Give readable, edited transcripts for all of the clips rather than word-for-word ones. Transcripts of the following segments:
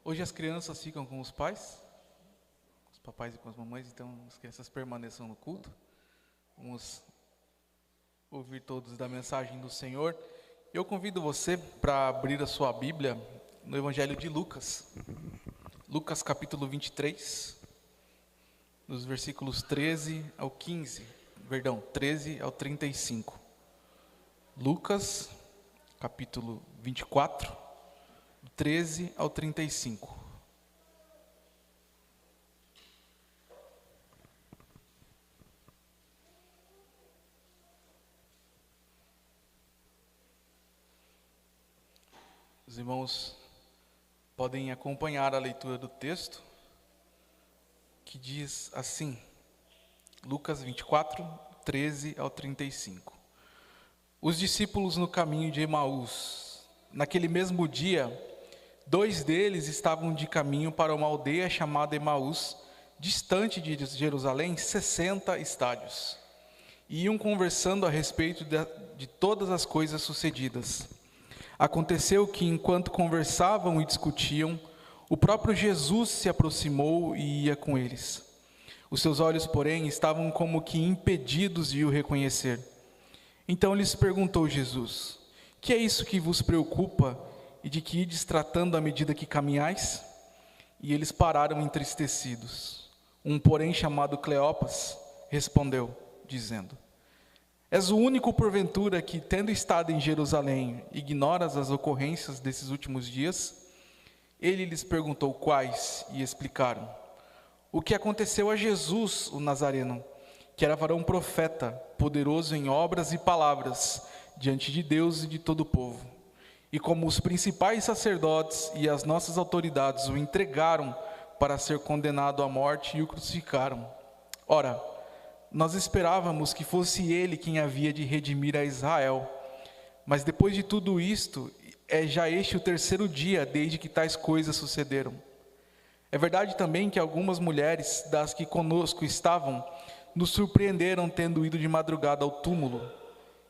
Hoje as crianças ficam com os pais, com os papais e com as mamães, então as crianças permaneçam no culto. Vamos ouvir todos da mensagem do Senhor. Eu convido você para abrir a sua Bíblia no Evangelho de Lucas. Lucas capítulo 23, dos versículos 13 ao 35. Lucas capítulo 24, do 13 ao 35. Os irmãos podem acompanhar a leitura do texto, que diz assim, Lucas 24, 13 ao 35. Os discípulos no caminho de Emaús. Naquele mesmo dia, 2 deles estavam de caminho para uma aldeia chamada Emaús, distante de Jerusalém 60 estádios. E iam conversando a respeito de todas as coisas sucedidas. Aconteceu que, enquanto conversavam e discutiam, o próprio Jesus se aproximou e ia com eles. Os seus olhos, porém, estavam como que impedidos de o reconhecer. Então lhes perguntou Jesus: que é isso que vos preocupa e de que ides tratando à medida que caminhais? E eles pararam entristecidos. Um, porém, chamado Cleopas, respondeu, dizendo: és o único, porventura, que, tendo estado em Jerusalém, ignoras as ocorrências desses últimos dias? Ele lhes perguntou quais, e explicaram: o que aconteceu a Jesus, o Nazareno, que era varão profeta, poderoso em obras e palavras, diante de Deus e de todo o povo. E como os principais sacerdotes e as nossas autoridades o entregaram para ser condenado à morte e o crucificaram. Ora, nós esperávamos que fosse ele quem havia de redimir a Israel. Mas depois de tudo isto, é já este o 3º dia desde que tais coisas sucederam. É verdade também que algumas mulheres das que conosco estavam nos surpreenderam tendo ido de madrugada ao túmulo.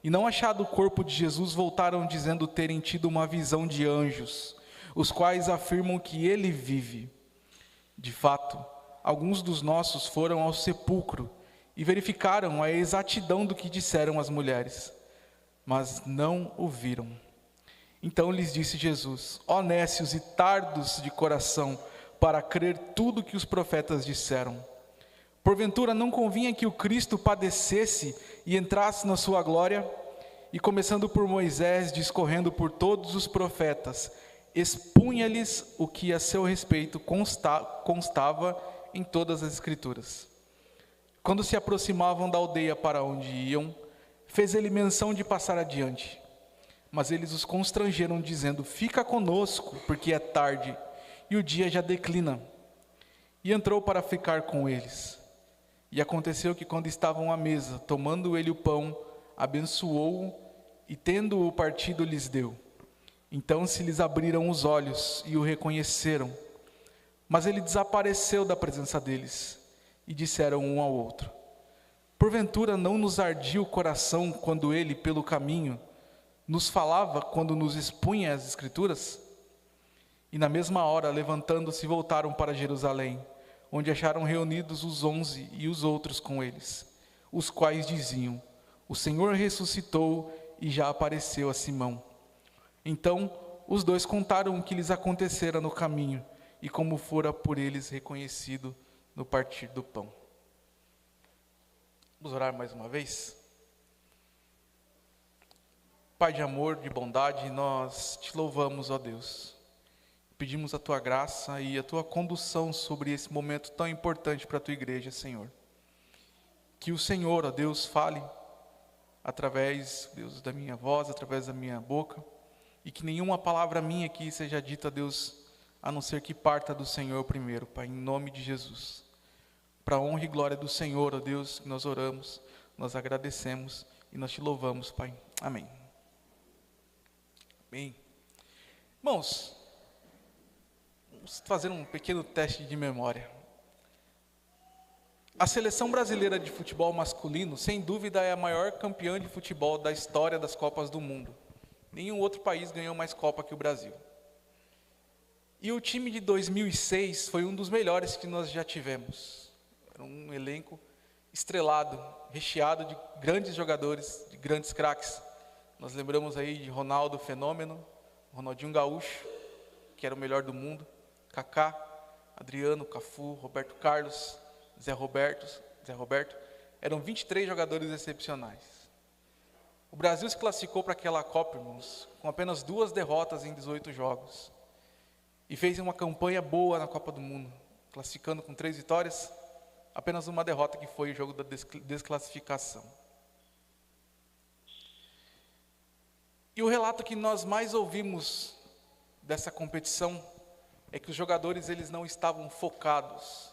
E não achado o corpo de Jesus, voltaram dizendo terem tido uma visão de anjos, os quais afirmam que ele vive. De fato, alguns dos nossos foram ao sepulcro e verificaram a exatidão do que disseram as mulheres, mas não o viram. Então lhes disse Jesus: ó nécios e tardos de coração, para crer tudo que os profetas disseram. Porventura não convinha que o Cristo padecesse e entrasse na sua glória? E começando por Moisés, discorrendo por todos os profetas, expunha-lhes o que a seu respeito constava em todas as Escrituras. Quando se aproximavam da aldeia para onde iam, fez ele menção de passar adiante. Mas eles os constrangeram, dizendo: fica conosco, porque é tarde, e o dia já declina. E entrou para ficar com eles. E aconteceu que, quando estavam à mesa, tomando ele o pão, abençoou-o, e tendo-o partido, lhes deu. Então se lhes abriram os olhos, e o reconheceram. Mas ele desapareceu da presença deles. E disseram um ao outro: porventura não nos ardia o coração quando ele, pelo caminho, nos falava, quando nos expunha as Escrituras? E na mesma hora, levantando-se, voltaram para Jerusalém, onde acharam reunidos os 11 e os outros com eles, os quais diziam: o Senhor ressuscitou e já apareceu a Simão. Então os 2 contaram o que lhes acontecera no caminho e como fora por eles reconhecido no partir do pão. Vamos orar mais uma vez? Pai de amor, de bondade, nós te louvamos, ó Deus. Pedimos a tua graça e a tua condução sobre esse momento tão importante para a tua igreja, Senhor. Que o Senhor, ó Deus, fale através, Deus, da minha voz, através da minha boca, e que nenhuma palavra minha aqui seja dita, Deus, a não ser que parta do Senhor primeiro, Pai, em nome de Jesus. Para a honra e glória do Senhor, ó Deus, que nós oramos, nós agradecemos e nós te louvamos, Pai. Amém. Amém. Irmãos, vamos fazer um pequeno teste de memória. A seleção brasileira de futebol masculino, sem dúvida, é a maior campeã de futebol da história das Copas do Mundo. Nenhum outro país ganhou mais Copa que o Brasil. E o time de 2006 foi um dos melhores que nós já tivemos. Era um elenco estrelado, recheado de grandes jogadores, de grandes craques. Nós lembramos aí de Ronaldo Fenômeno, Ronaldinho Gaúcho, que era o melhor do mundo, Kaká, Adriano, Cafu, Roberto Carlos, Zé Roberto. Eram 23 jogadores excepcionais. O Brasil se classificou para aquela Copa, irmãos, com apenas 2 derrotas em 18 jogos. E fez uma campanha boa na Copa do Mundo, classificando com 3 vitórias, apenas uma derrota, que foi o jogo da desclassificação. E o relato que nós mais ouvimos dessa competição é que os jogadores eles não estavam focados,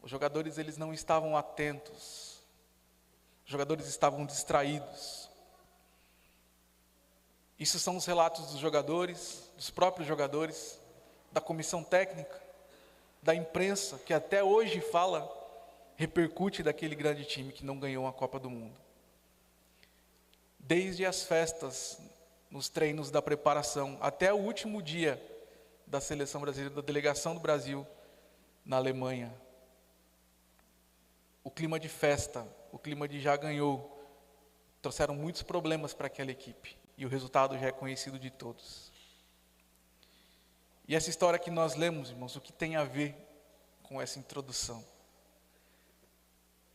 os jogadores eles não estavam atentos, os jogadores estavam distraídos. Isso são os relatos dos jogadores, dos próprios jogadores, da comissão técnica, da imprensa, que até hoje repercute daquele grande time que não ganhou a Copa do Mundo. Desde as festas, nos treinos da preparação, até o último dia da seleção brasileira, da delegação do Brasil na Alemanha. O clima de festa, o clima de já ganhou, trouxeram muitos problemas para aquela equipe. E o resultado já é conhecido de todos. E essa história que nós lemos, irmãos, o que tem a ver com essa introdução?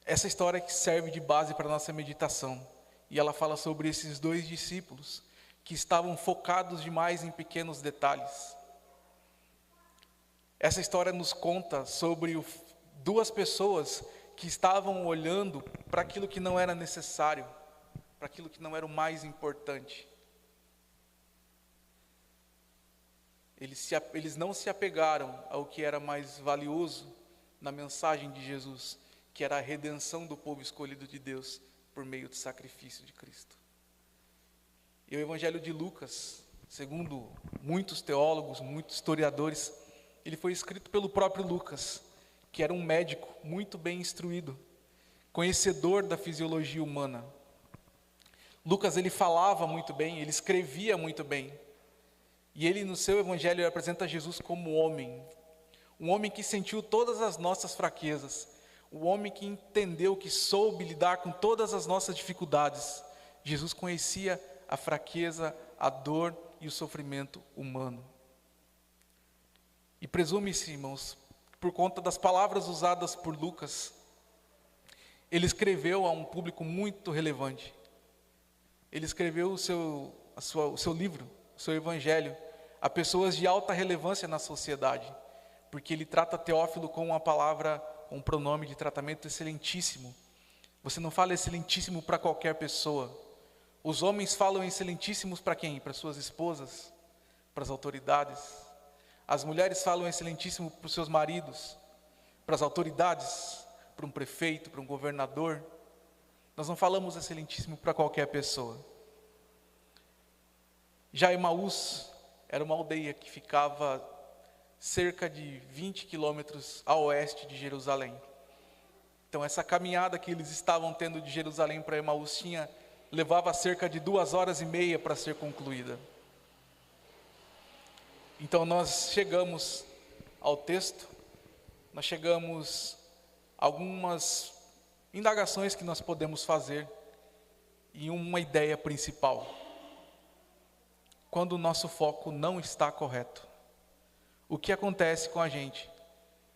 Essa história que serve de base para a nossa meditação. E ela fala sobre esses 2 discípulos que estavam focados demais em pequenos detalhes. Essa história nos conta sobre 2 pessoas que estavam olhando para aquilo que não era necessário, para aquilo que não era o mais importante. Eles não se apegaram ao que era mais valioso na mensagem de Jesus, que era a redenção do povo escolhido de Deus por meio do sacrifício de Cristo. E o Evangelho de Lucas, segundo muitos teólogos, muitos historiadores, ele foi escrito pelo próprio Lucas, que era um médico muito bem instruído, conhecedor da fisiologia humana. Lucas, ele falava muito bem, ele escrevia muito bem. E ele, no seu evangelho, ele apresenta Jesus como um homem que sentiu todas as nossas fraquezas, um homem que entendeu, que soube lidar com todas as nossas dificuldades. Jesus conhecia a fraqueza, a dor e o sofrimento humano. E presume-se, irmãos, por conta das palavras usadas por Lucas, ele escreveu a um público muito relevante. Ele escreveu o seu livro, o seu evangelho, a pessoas de alta relevância na sociedade, porque ele trata Teófilo com uma palavra, um pronome de tratamento excelentíssimo. Você não fala excelentíssimo para qualquer pessoa. Os homens falam excelentíssimos para quem? Para suas esposas, para as autoridades. As mulheres falam excelentíssimo para os seus maridos, para as autoridades, para um prefeito, para um governador. Nós não falamos excelentíssimo para qualquer pessoa. Já Emaús era uma aldeia que ficava cerca de 20 quilômetros a oeste de Jerusalém. Então essa caminhada que eles estavam tendo de Jerusalém para Emaús levava cerca de 2h30 para ser concluída. Então nós chegamos ao texto, nós chegamos a algumas indagações que nós podemos fazer e uma ideia principal. Quando o nosso foco não está correto, o que acontece com a gente,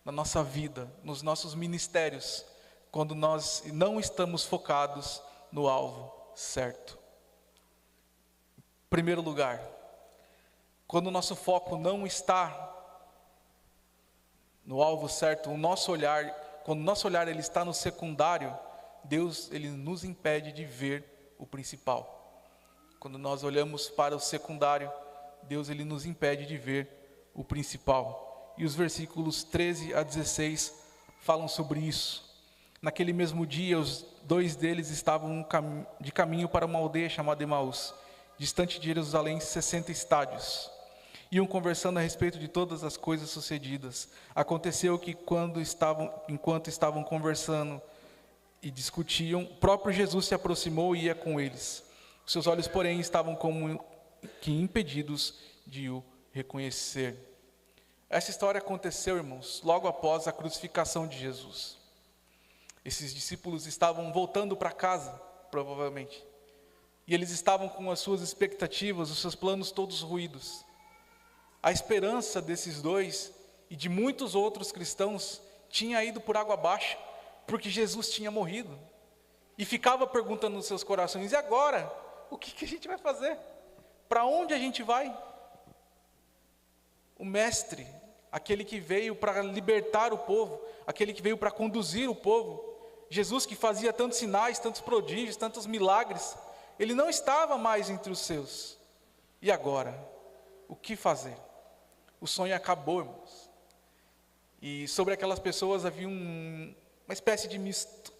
na nossa vida, nos nossos ministérios, quando nós não estamos focados no alvo certo? Em primeiro lugar, quando o nosso foco não está no alvo certo, quando o nosso olhar ele está no secundário, Deus ele nos impede de ver o principal. Quando nós olhamos para o secundário, Deus ele nos impede de ver o principal. E os versículos 13 a 16 falam sobre isso. Naquele mesmo dia, os 2 deles estavam de caminho para uma aldeia chamada Emaús, distante de Jerusalém 60 estádios. Iam conversando a respeito de todas as coisas sucedidas. Aconteceu que enquanto estavam conversando e discutiam, o próprio Jesus se aproximou e ia com eles. Os seus olhos, porém, estavam como que impedidos de o reconhecer. Essa história aconteceu, irmãos, logo após a crucificação de Jesus. Esses discípulos estavam voltando para casa, provavelmente. E eles estavam com as suas expectativas, os seus planos todos ruídos. A esperança desses dois e de muitos outros cristãos tinha ido por água abaixo, porque Jesus tinha morrido. E ficava perguntando nos seus corações: e agora? O que a gente vai fazer? Para onde a gente vai? O Mestre, aquele que veio para libertar o povo, aquele que veio para conduzir o povo, Jesus que fazia tantos sinais, tantos prodígios, tantos milagres, ele não estava mais entre os seus. E agora? O que fazer? O sonho acabou, irmãos. E sobre aquelas pessoas havia uma espécie de misto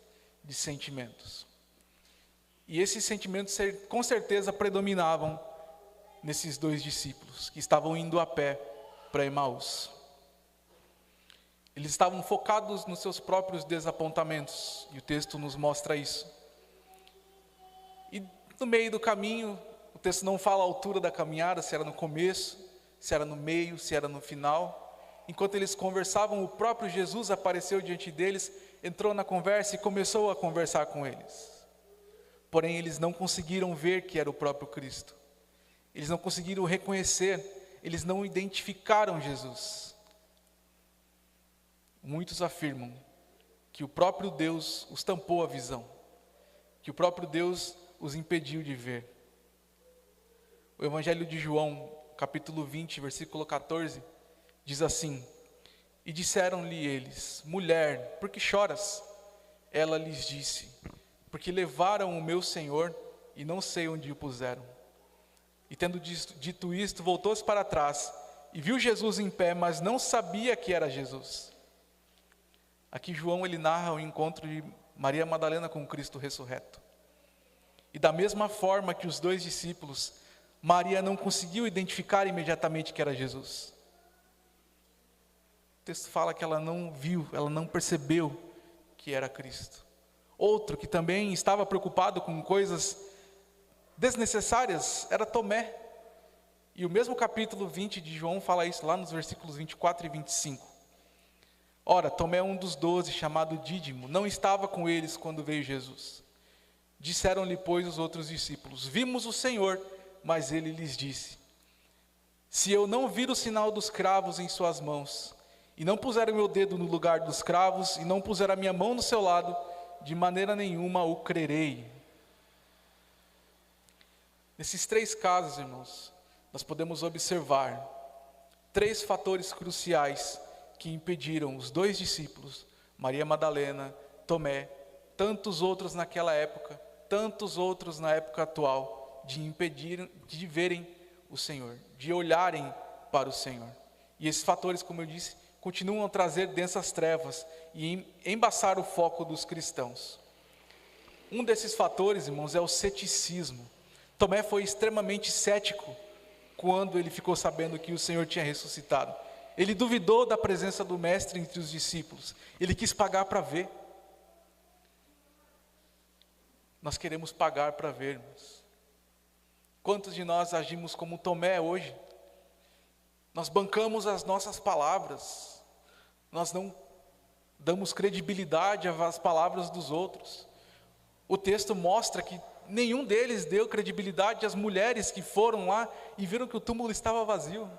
de sentimentos. E esses sentimentos com certeza predominavam nesses dois discípulos que estavam indo a pé para Emaús. Eles estavam focados nos seus próprios desapontamentos, e o texto nos mostra isso. E no meio do caminho, o texto não fala a altura da caminhada, se era no começo, se era no meio, se era no final. Enquanto eles conversavam, o próprio Jesus apareceu diante deles, entrou na conversa e começou a conversar com eles. Porém, eles não conseguiram ver que era o próprio Cristo. Eles não conseguiram reconhecer, eles não identificaram Jesus. Muitos afirmam que o próprio Deus os tampou a visão, que o próprio Deus os impediu de ver. O Evangelho de João, capítulo 20, versículo 14, diz assim: e disseram-lhe eles: mulher, por que choras? Ela lhes disse: porque levaram o meu Senhor e não sei onde o puseram. E tendo dito isto, voltou-se para trás e viu Jesus em pé, mas não sabia que era Jesus. Aqui João ele narra o encontro de Maria Madalena com Cristo ressurreto. E da mesma forma que os dois discípulos, Maria não conseguiu identificar imediatamente que era Jesus. O texto fala que ela não viu, ela não percebeu que era Cristo. Outro que também estava preocupado com coisas desnecessárias era Tomé. E o mesmo capítulo 20 de João fala isso lá nos versículos 24 e 25. Ora, Tomé, um dos 12, chamado Dídimo, não estava com eles quando veio Jesus. Disseram-lhe, pois, os outros discípulos: vimos o Senhor. Mas ele lhes disse: se eu não vir o sinal dos cravos em suas mãos, e não puser o meu dedo no lugar dos cravos, e não puser a minha mão no seu lado, de maneira nenhuma o crerei. Nesses três casos, irmãos, nós podemos observar três fatores cruciais que impediram os dois discípulos, Maria Madalena, Tomé, tantos outros naquela época, tantos outros na época atual, de impedir de verem o Senhor, de olharem para o Senhor. E esses fatores, como eu disse, continuam a trazer densas trevas e embaçar o foco dos cristãos. Um desses fatores, irmãos, é o ceticismo. Tomé foi extremamente cético quando ele ficou sabendo que o Senhor tinha ressuscitado. Ele duvidou da presença do Mestre entre os discípulos. Ele quis pagar para ver. Nós queremos pagar para vermos. Quantos de nós agimos como Tomé hoje? Nós bancamos as nossas palavras. Nós não damos credibilidade às palavras dos outros. O texto mostra que nenhum deles deu credibilidade às mulheres que foram lá e viram que o túmulo estava vazio.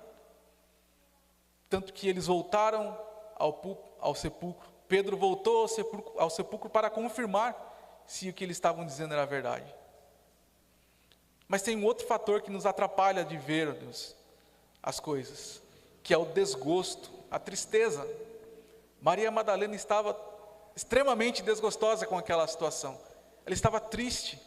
Tanto que eles voltaram ao sepulcro. Pedro voltou ao sepulcro para confirmar se o que eles estavam dizendo era verdade. Mas tem um outro fator que nos atrapalha de ver, Deus, as coisas, que é o desgosto, a tristeza. Maria Madalena estava extremamente desgostosa com aquela situação. Ela estava triste.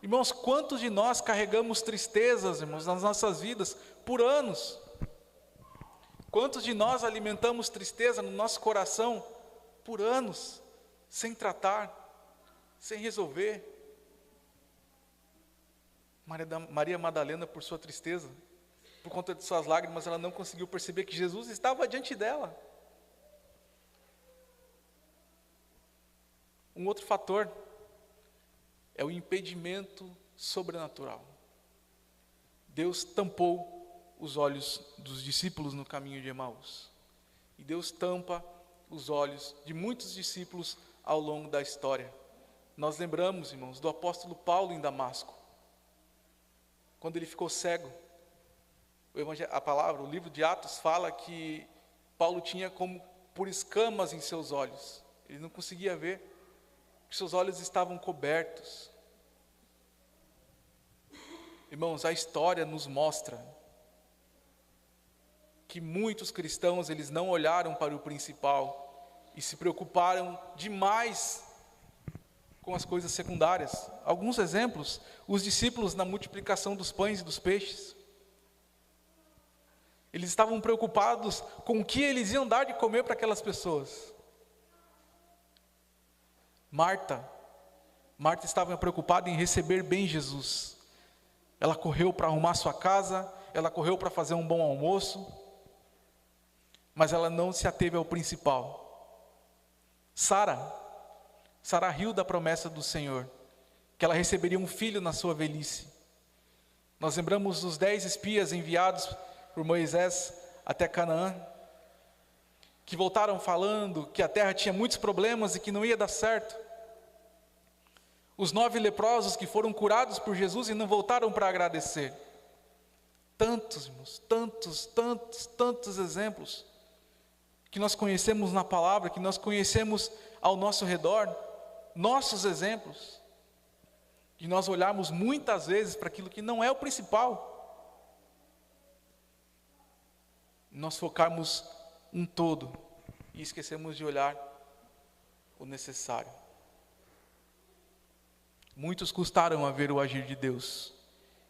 Irmãos, quantos de nós carregamos tristezas, irmãos, nas nossas vidas por anos? Quantos de nós alimentamos tristeza no nosso coração por anos, sem tratar, sem resolver? Maria Madalena, por sua tristeza, por conta de suas lágrimas, ela não conseguiu perceber que Jesus estava diante dela. Um outro fator é o impedimento sobrenatural. Deus tampou os olhos dos discípulos no caminho de Emaús. E Deus tampa os olhos de muitos discípulos ao longo da história. Nós lembramos, irmãos, do apóstolo Paulo em Damasco, quando ele ficou cego. O livro de Atos fala que Paulo tinha como por escamas em seus olhos. Ele não conseguia ver, porque seus olhos estavam cobertos. Irmãos, a história nos mostra que muitos cristãos, eles não olharam para o principal e se preocuparam demais com as coisas secundárias. Alguns exemplos: os discípulos na multiplicação dos pães e dos peixes. Eles estavam preocupados com o que eles iam dar de comer para aquelas pessoas. Marta estava preocupada em receber bem Jesus. Ela correu para arrumar sua casa, ela correu para fazer um bom almoço, mas ela não se ateve ao principal. Sara riu da promessa do Senhor, que ela receberia um filho na sua velhice. Nós lembramos dos 10 espias enviados por Moisés até Canaã, que voltaram falando que a terra tinha muitos problemas e que não ia dar certo. Os 9 leprosos que foram curados por Jesus e não voltaram para agradecer. Tantos, irmãos, tantos exemplos que nós conhecemos na palavra, que nós conhecemos ao nosso redor, nossos exemplos, de nós olharmos muitas vezes para aquilo que não é o principal. Nós focarmos um todo e esquecemos de olhar o necessário. Muitos custaram a ver o agir de Deus,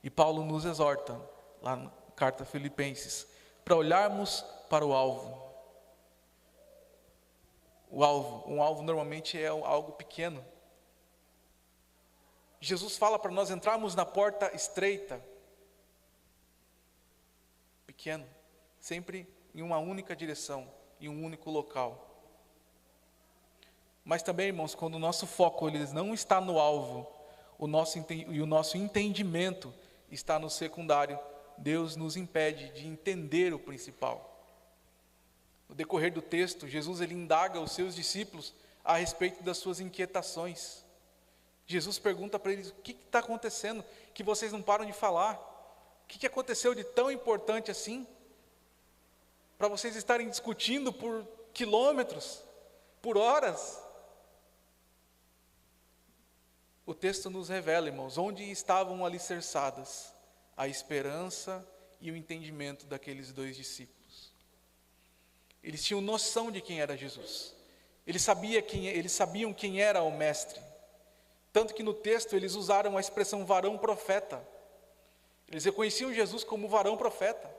e Paulo nos exorta, lá na carta Filipenses, para olharmos para o alvo. Um alvo normalmente é algo pequeno. Jesus fala para nós entrarmos na porta estreita, pequeno, sempre em uma única direção, em um único local. Mas também, irmãos, quando o nosso foco ele não está no alvo, o nosso entendimento está no secundário, Deus nos impede de entender o principal. No decorrer do texto, Jesus ele indaga os seus discípulos a respeito das suas inquietações. Jesus pergunta para eles: o que está acontecendo que vocês não param de falar? O que aconteceu de tão importante assim? Para vocês estarem discutindo por quilômetros, por horas? O texto nos revela, irmãos, onde estavam alicerçadas a esperança e o entendimento daqueles 2 discípulos. Eles tinham noção de quem era Jesus. Eles sabiam quem era o Mestre. Tanto que no texto eles usaram a expressão varão profeta. Eles reconheciam Jesus como varão profeta.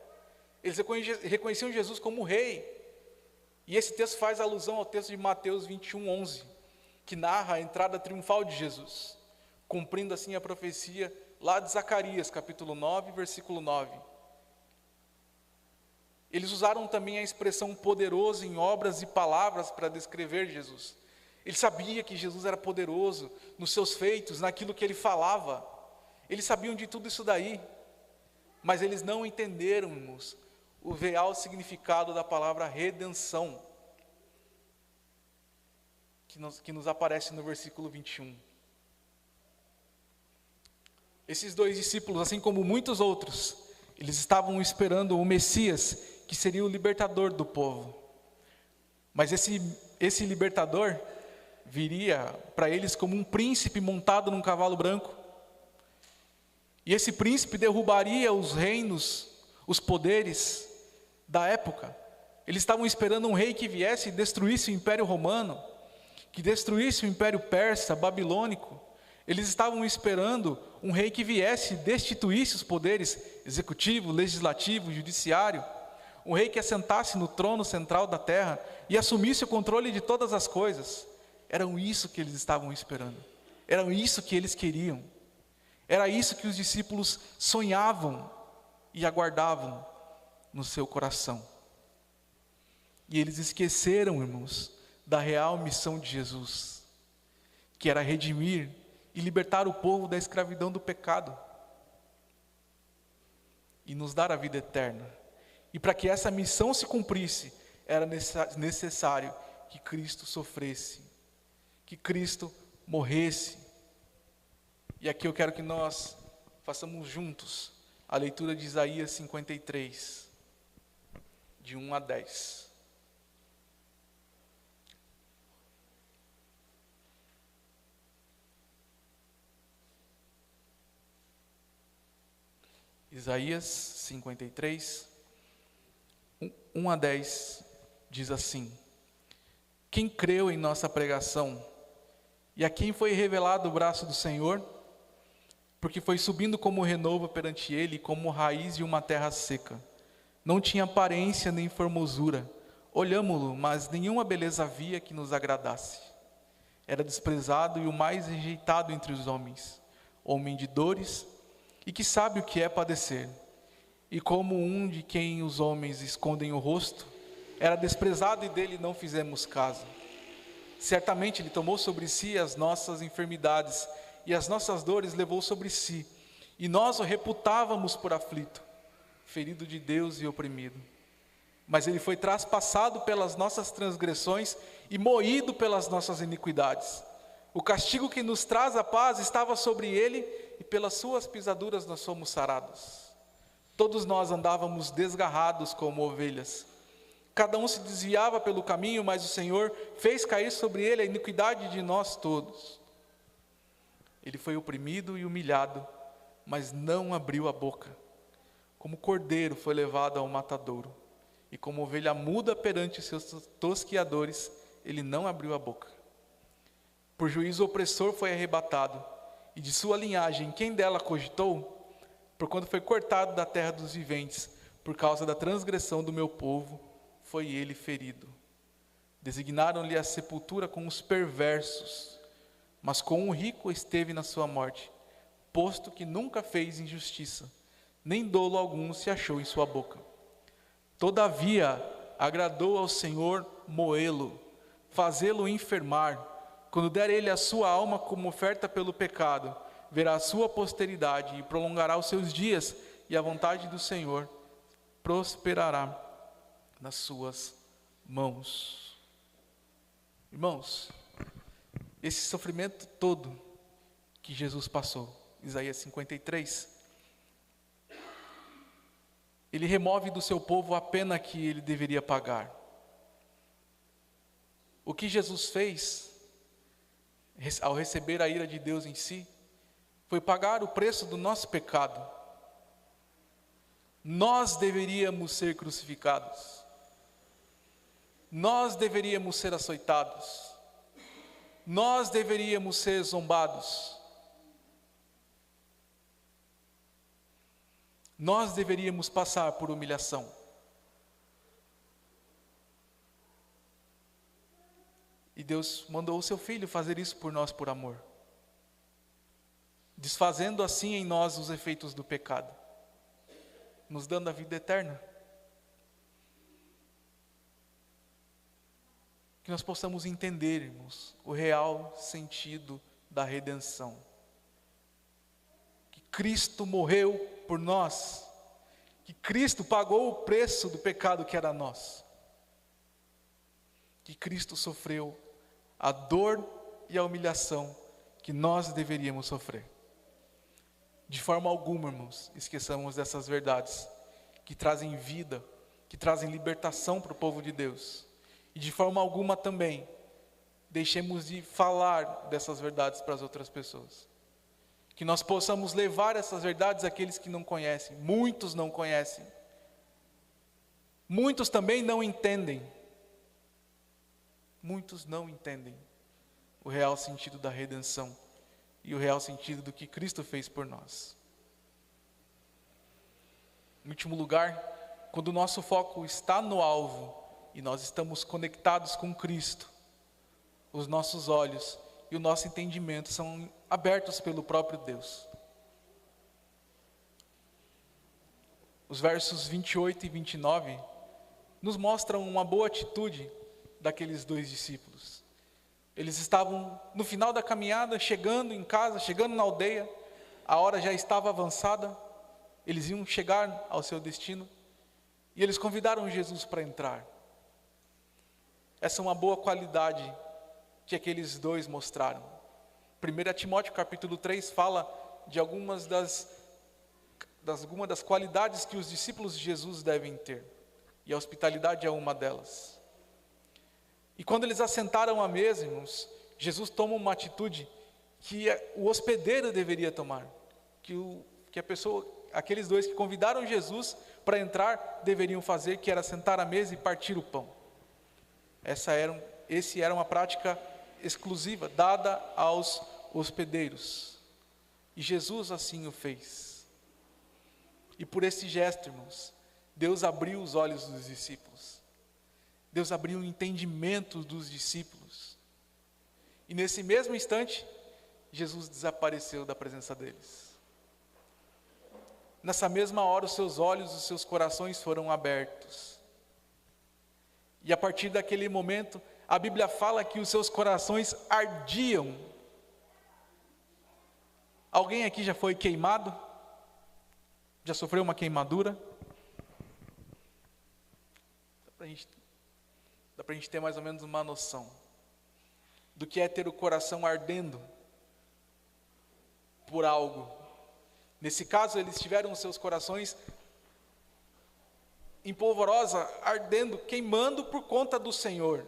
Eles reconheciam Jesus como rei. E esse texto faz alusão ao texto de Mateus 21:11, que narra a entrada triunfal de Jesus, cumprindo assim a profecia lá de Zacarias, capítulo 9, versículo 9. Eles usaram também a expressão poderoso em obras e palavras para descrever Jesus. Eles sabiam que Jesus era poderoso nos seus feitos, naquilo que ele falava. Eles sabiam de tudo isso daí, mas eles não entenderam, irmãos, o real significado da palavra redenção, que nos aparece no versículo 21. Esses 2 discípulos, assim como muitos outros, eles estavam esperando o Messias, que seria o libertador do povo. Mas esse libertador viria para eles como um príncipe montado num cavalo branco. E esse príncipe derrubaria os reinos, os poderes da época. Eles estavam esperando um rei que viesse e destruísse o Império Romano, que destruísse o Império Persa, Babilônico. Eles estavam esperando um rei que viesse e destituísse os poderes executivo, legislativo, judiciário. Um rei que assentasse no trono central da terra e assumisse o controle de todas as coisas. Era isso que eles estavam esperando. Era isso que eles queriam. Era isso que os discípulos sonhavam e aguardavam no seu coração. E eles esqueceram, irmãos, da real missão de Jesus, que era redimir e libertar o povo da escravidão do pecado. e nos dar a vida eterna. E para que essa missão se cumprisse, era necessário que Cristo sofresse, que Cristo morresse. E aqui eu quero que nós façamos juntos a leitura de Isaías 53, de 1 a 10. Isaías 53, 1 a 10, diz assim: Quem creu em nossa pregação, e a quem foi revelado o braço do Senhor? Porque foi subindo como renovo perante ele, como raiz de uma terra seca. Não tinha aparência nem formosura. Olhámo-lo, mas nenhuma beleza havia que nos agradasse. Era desprezado e o mais rejeitado entre os homens, homem de dores, e que sabe o que é padecer. E como um de quem os homens escondem o rosto, era desprezado e dele não fizemos caso. Certamente ele tomou sobre si as nossas enfermidades, e as nossas dores levou sobre si, e nós o reputávamos por aflito, ferido de Deus e oprimido. Mas ele foi traspassado pelas nossas transgressões e moído pelas nossas iniquidades. O castigo que nos traz a paz estava sobre ele, e pelas suas pisaduras nós fomos sarados. Todos nós andávamos desgarrados como ovelhas. Cada um se desviava pelo caminho, mas o Senhor fez cair sobre ele a iniquidade de nós todos. Ele foi oprimido e humilhado, mas não abriu a boca. Como cordeiro foi levado ao matadouro, e como ovelha muda perante seus tosquiadores, ele não abriu a boca. Por juízo opressor foi arrebatado, e de sua linhagem quem dela cogitou? Porquanto foi cortado da terra dos viventes, por causa da transgressão do meu povo, foi ele ferido. Designaram-lhe a sepultura com os perversos, mas com o rico esteve na sua morte, posto que nunca fez injustiça, nem dolo algum se achou em sua boca. Todavia, agradou ao Senhor moê-lo, fazê-lo enfermar. Quando der ele a sua alma como oferta pelo pecado, verá a sua posteridade e prolongará os seus dias, e a vontade do Senhor prosperará nas suas mãos. Irmãos, esse sofrimento todo que Jesus passou, Isaías 53, ele remove do seu povo a pena que ele deveria pagar. O que Jesus fez, ao receber a ira de Deus em si, foi pagar o preço do nosso pecado. Nós deveríamos ser crucificados. Nós deveríamos ser açoitados. Nós deveríamos ser zombados. Nós deveríamos passar por humilhação. E Deus mandou o seu Filho fazer isso por nós por amor, desfazendo assim em nós os efeitos do pecado, nos dando a vida eterna. Que nós possamos entendermos o real sentido da redenção. Que Cristo morreu por nós, que Cristo pagou o preço do pecado que era nosso, que Cristo sofreu a dor e a humilhação que nós deveríamos sofrer. De forma alguma, irmãos, esqueçamos dessas verdades que trazem vida, que trazem libertação para o povo de Deus. E de forma alguma também deixemos de falar dessas verdades para as outras pessoas. Que nós possamos levar essas verdades àqueles que não conhecem. Muitos não conhecem. Muitos também não entendem. Muitos não entendem o real sentido da redenção e o real sentido do que Cristo fez por nós. Em último lugar, quando o nosso foco está no alvo e nós estamos conectados com Cristo, os nossos olhos e o nosso entendimento são abertos pelo próprio Deus. Os versos 28 e 29 nos mostram uma boa atitude daqueles dois discípulos. Eles estavam no final da caminhada, chegando em casa, chegando na aldeia, a hora já estava avançada. Eles iam chegar ao seu destino e eles convidaram Jesus para entrar. Essa é uma boa qualidade que aqueles dois mostraram. 1 Timóteo capítulo 3 fala de algumas das qualidades que os discípulos de Jesus devem ter. E a hospitalidade é uma delas. E quando eles assentaram à mesa, irmãos, Jesus toma uma atitude que o hospedeiro deveria tomar. Aqueles dois que convidaram Jesus para entrar deveriam fazer, que era sentar à mesa e partir o pão. Essa era uma prática exclusiva, dada aos hospedeiros. E Jesus assim o fez. E por esse gesto, irmãos, Deus abriu os olhos dos discípulos. Deus abriu o entendimento dos discípulos. E nesse mesmo instante, Jesus desapareceu da presença deles. Nessa mesma hora, os seus olhos, os seus corações foram abertos. E a partir daquele momento, a Bíblia fala que os seus corações ardiam. Alguém aqui já foi queimado? Já sofreu uma queimadura? Dá para a gente ter mais ou menos uma noção do que é ter o coração ardendo por algo. Nesse caso, eles tiveram os seus corações em polvorosa, ardendo, queimando por conta do Senhor.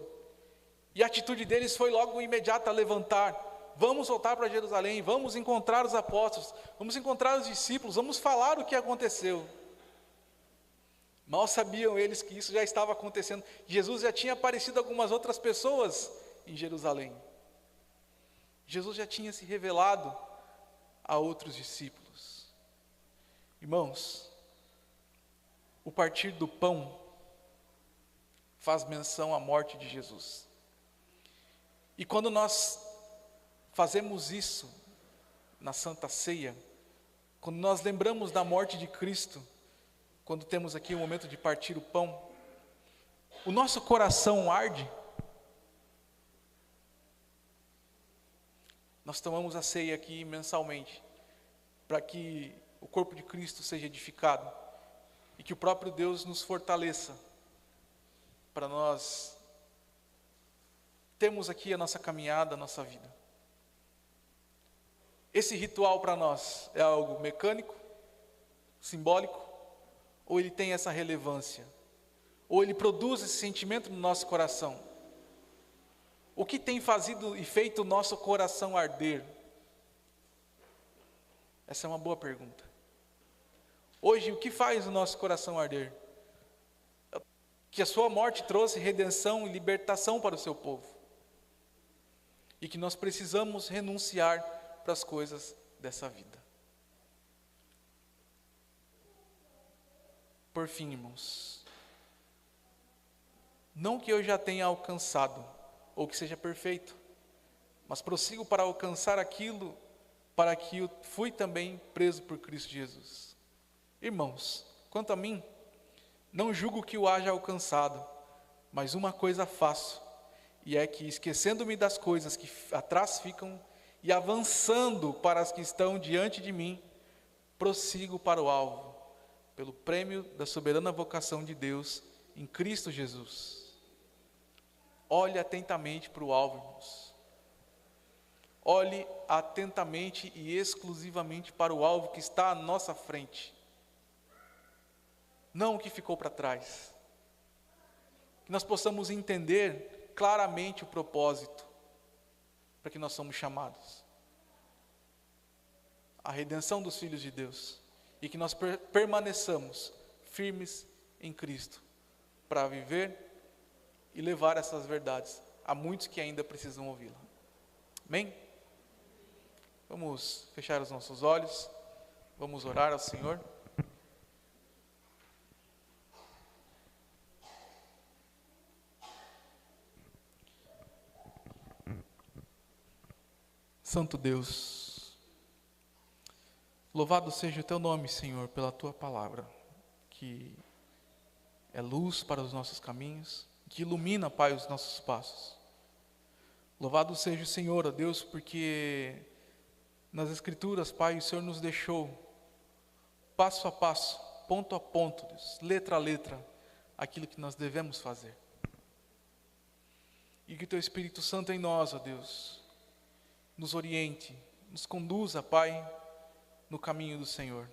E a atitude deles foi logo imediata, levantar. Vamos voltar para Jerusalém, vamos encontrar os apóstolos, vamos encontrar os discípulos, vamos falar o que aconteceu. Mal sabiam eles que isso já estava acontecendo. Jesus já tinha aparecido a algumas outras pessoas em Jerusalém. Jesus já tinha se revelado a outros discípulos. Irmãos, o partir do pão faz menção à morte de Jesus. E quando nós fazemos isso na Santa Ceia, quando nós lembramos da morte de Cristo, quando temos aqui o momento de partir o pão, o nosso coração arde. Nós tomamos a ceia aqui mensalmente, para que o corpo de Cristo seja edificado e que o próprio Deus nos fortaleça, para nós termos aqui a nossa caminhada, a nossa vida. Esse ritual para nós é algo mecânico, simbólico, ou ele tem essa relevância? Ou ele produz esse sentimento no nosso coração? O que tem fazido e feito o nosso coração arder? Essa é uma boa pergunta. Hoje, o que faz o nosso coração arder? Que a sua morte trouxe redenção e libertação para o seu povo. E que nós precisamos renunciar para as coisas dessa vida. Por fim, irmãos, não que eu já tenha alcançado, ou que seja perfeito, mas prossigo para alcançar aquilo para que eu fui também preso por Cristo Jesus. Irmãos, quanto a mim, não julgo que o haja alcançado, mas uma coisa faço, e é que, esquecendo-me das coisas que atrás ficam, e avançando para as que estão diante de mim, prossigo para o alvo, pelo prêmio da soberana vocação de Deus em Cristo Jesus. Olhe atentamente para o alvo, irmãos. Olhe atentamente e exclusivamente para o alvo que está à nossa frente. Não o que ficou para trás. Que nós possamos entender claramente o propósito para que nós somos chamados. A redenção dos filhos de Deus. E que nós permaneçamos firmes em Cristo para viver e levar essas verdades a muitos que ainda precisam ouvi-la. Amém? Vamos fechar os nossos olhos, vamos orar ao Senhor. Santo Deus, louvado seja o Teu nome, Senhor, pela Tua palavra, que é luz para os nossos caminhos, que ilumina, Pai, os nossos passos. Louvado seja o Senhor, ó Deus, porque nas Escrituras, Pai, o Senhor nos deixou passo a passo, ponto a ponto, Deus, letra a letra, aquilo que nós devemos fazer. E que o Teu Espírito Santo em nós, ó Deus, nos oriente, nos conduza, Pai, no caminho do Senhor.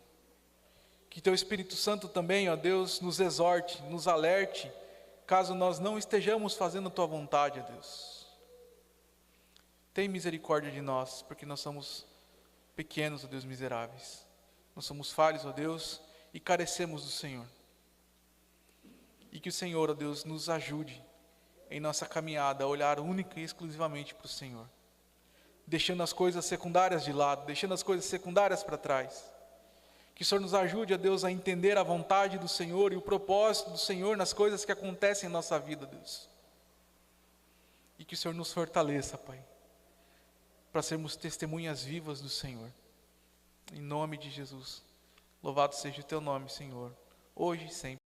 Que Teu Espírito Santo também, ó Deus, nos exorte, nos alerte, caso nós não estejamos fazendo a Tua vontade, ó Deus. Tem misericórdia de nós, porque nós somos pequenos, ó Deus, miseráveis. Nós somos falhos, ó Deus, e carecemos do Senhor. E que o Senhor, ó Deus, nos ajude em nossa caminhada a olhar única e exclusivamente para o Senhor, deixando as coisas secundárias de lado, deixando as coisas secundárias para trás. Que o Senhor nos ajude, ó Deus, a entender a vontade do Senhor e o propósito do Senhor nas coisas que acontecem em nossa vida, Deus. E que o Senhor nos fortaleça, Pai, para sermos testemunhas vivas do Senhor. Em nome de Jesus. Louvado seja o Teu nome, Senhor, hoje e sempre.